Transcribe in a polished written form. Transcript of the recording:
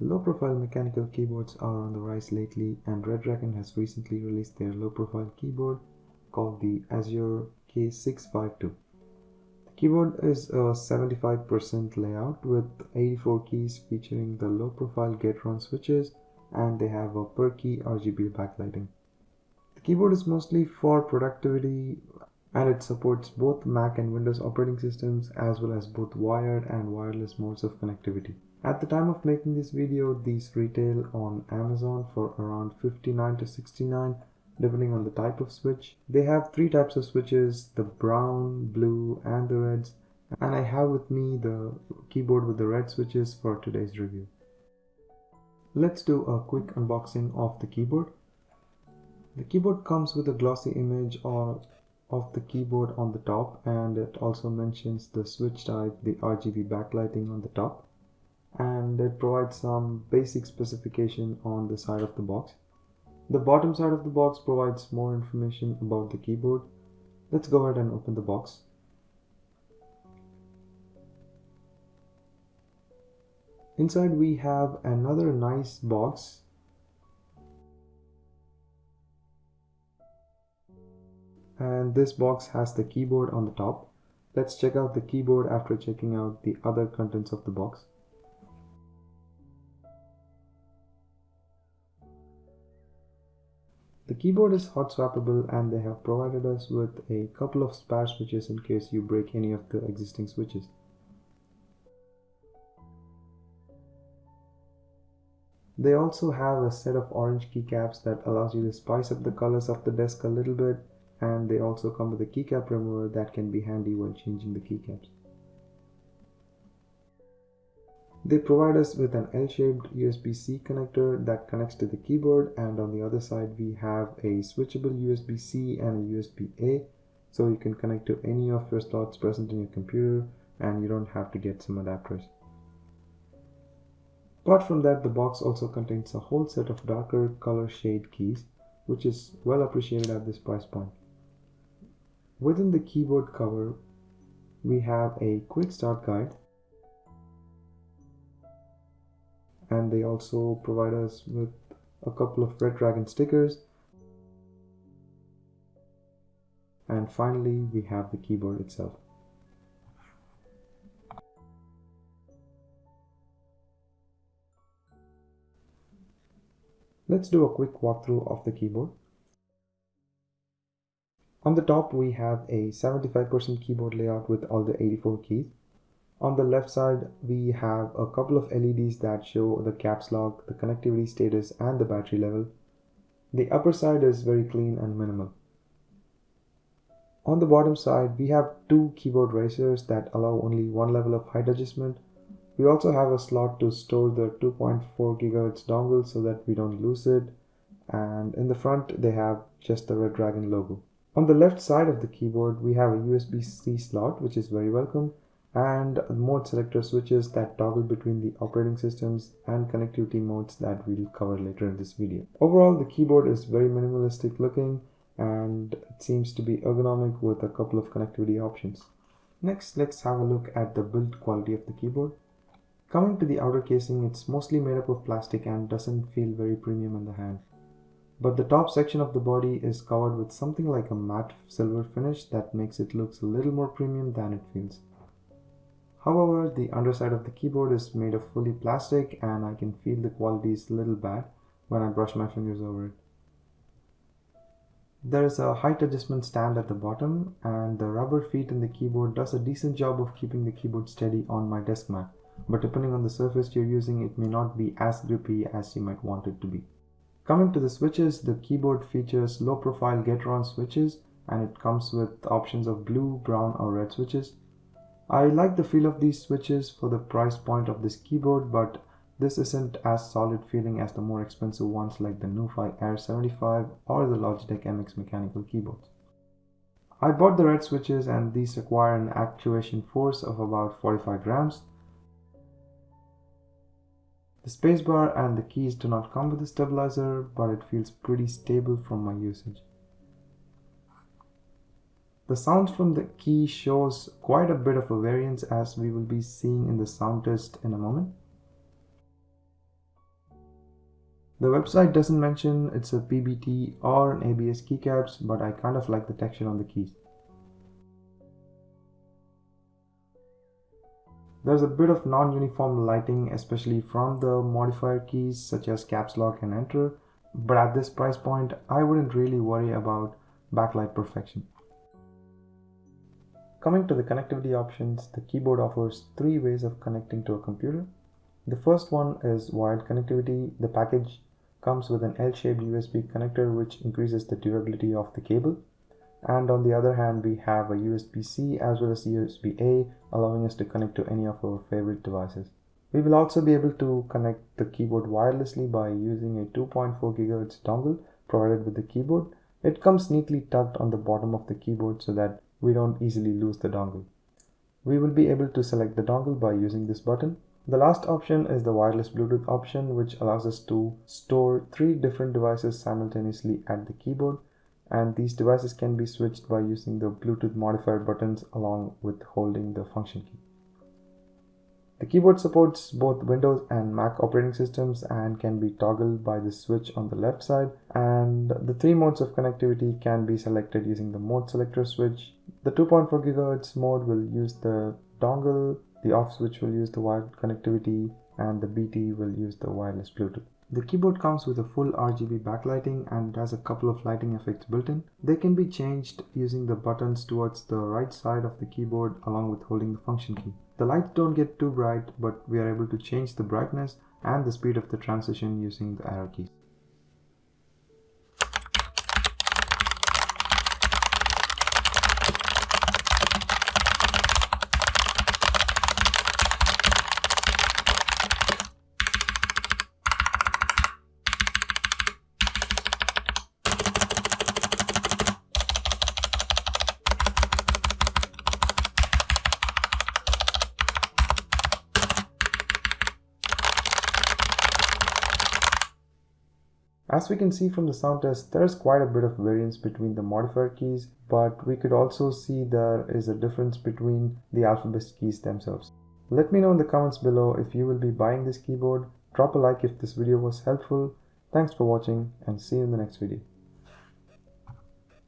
Low-profile mechanical keyboards are on the rise lately, and RedDragon has recently released their low-profile keyboard called the Azure K652. The keyboard is a 75% layout with 84 keys featuring the low-profile gate-run switches, and they have a per-key RGB backlighting. The keyboard is mostly for productivity, and it supports both Mac and Windows operating systems as well as both wired and wireless modes of connectivity. At the time of making this video, these retail on Amazon for around $59 to $69 depending on the type of switch. They have three types of switches, the brown, blue and the reds, and I have with me the keyboard with the red switches for today's review. Let's do a quick unboxing of the keyboard. The keyboard comes with a glossy image of the keyboard on the top, and it also mentions the switch type, the RGB backlighting on the top, and it provides some basic specification on the side of the box. The bottom side of the box provides more information about the keyboard. Let's go ahead and open the box. Inside we have another nice box. And this box has the keyboard on the top. Let's check out the keyboard after checking out the other contents of the box. The keyboard is hot swappable, and they have provided us with a couple of spare switches in case you break any of the existing switches. They also have a set of orange keycaps that allows you to spice up the colors of the desk a little bit, and they also come with a keycap remover that can be handy while changing the keycaps. They provide us with an L-shaped USB-C connector that connects to the keyboard, and on the other side we have a switchable USB-C and a USB-A, so you can connect to any of your slots present in your computer and you don't have to get some adapters. Apart from that, the box also contains a whole set of darker color shade keys, which is well appreciated at this price point. Within the keyboard cover, we have a quick start guide, and they also provide us with a couple of RedDragon stickers. And finally, we have the keyboard itself. Let's do a quick walkthrough of the keyboard. On the top, we have a 75% keyboard layout with all the 84 keys. On the left side, we have a couple of LEDs that show the caps lock, the connectivity status, and the battery level. The upper side is very clean and minimal. On the bottom side, we have two keyboard raisers that allow only one level of height adjustment. We also have a slot to store the 2.4 GHz dongle so that we don't lose it. And in the front, they have just the RedDragon logo. On the left side of the keyboard, we have a USB-C slot, which is very welcome, and mode selector switches that toggle between the operating systems and connectivity modes that we'll cover later in this video. Overall, the keyboard is very minimalistic looking, and it seems to be ergonomic with a couple of connectivity options. Next, let's have a look at the build quality of the keyboard. Coming to the outer casing, it's mostly made up of plastic and doesn't feel very premium in the hand. But the top section of the body is covered with something like a matte silver finish that makes it look a little more premium than it feels. However, the underside of the keyboard is made of fully plastic, and I can feel the quality is a little bad when I brush my fingers over it. There is a height adjustment stand at the bottom, and the rubber feet in the keyboard does a decent job of keeping the keyboard steady on my desk mat, but depending on the surface you're using, it may not be as grippy as you might want it to be. Coming to the switches, the keyboard features low profile gate-run switches, and it comes with options of blue, brown or red switches. I like the feel of these switches for the price point of this keyboard, but this isn't as solid feeling as the more expensive ones like the NuFi Air 75 or the Logitech MX mechanical keyboards. I bought the red switches, and these require an actuation force of about 45 grams. The spacebar and the keys do not come with a stabilizer, but it feels pretty stable from my usage. The sound from the key shows quite a bit of a variance, as we will be seeing in the sound test in a moment. The website doesn't mention it's a PBT or an ABS keycaps, but I kind of like the texture on the keys. There's a bit of non-uniform lighting, especially from the modifier keys such as caps lock and enter, but at this price point I wouldn't really worry about backlight perfection. Coming to the connectivity options, the keyboard offers 3 ways of connecting to a computer. The first one is wired connectivity. The package comes with an L-shaped USB connector which increases the durability of the cable. And on the other hand, we have a USB-C as well as USB-A, allowing us to connect to any of our favorite devices. We will also be able to connect the keyboard wirelessly by using a 2.4 GHz dongle provided with the keyboard. It comes neatly tucked on the bottom of the keyboard so that we don't easily lose the dongle. We will be able to select the dongle by using this button. The last option is the wireless Bluetooth option, which allows us to store 3 different devices simultaneously at the keyboard. And these devices can be switched by using the Bluetooth modifier buttons along with holding the function key. The keyboard supports both Windows and Mac operating systems and can be toggled by the switch on the left side, and the 3 modes of connectivity can be selected using the mode selector switch. The 2.4 GHz mode will use the dongle, the off switch will use the wired connectivity, and the BT will use the wireless Bluetooth. The keyboard comes with a full RGB backlighting and has a couple of lighting effects built in. They can be changed using the buttons towards the right side of the keyboard along with holding the function key. The lights don't get too bright, but we are able to change the brightness and the speed of the transition using the arrow keys. As we can see from the sound test, there is quite a bit of variance between the modifier keys, but we could also see there is a difference between the alphabet keys themselves. Let me know in the comments below if you will be buying this keyboard. Drop a like if this video was helpful. Thanks for watching and see you in the next video.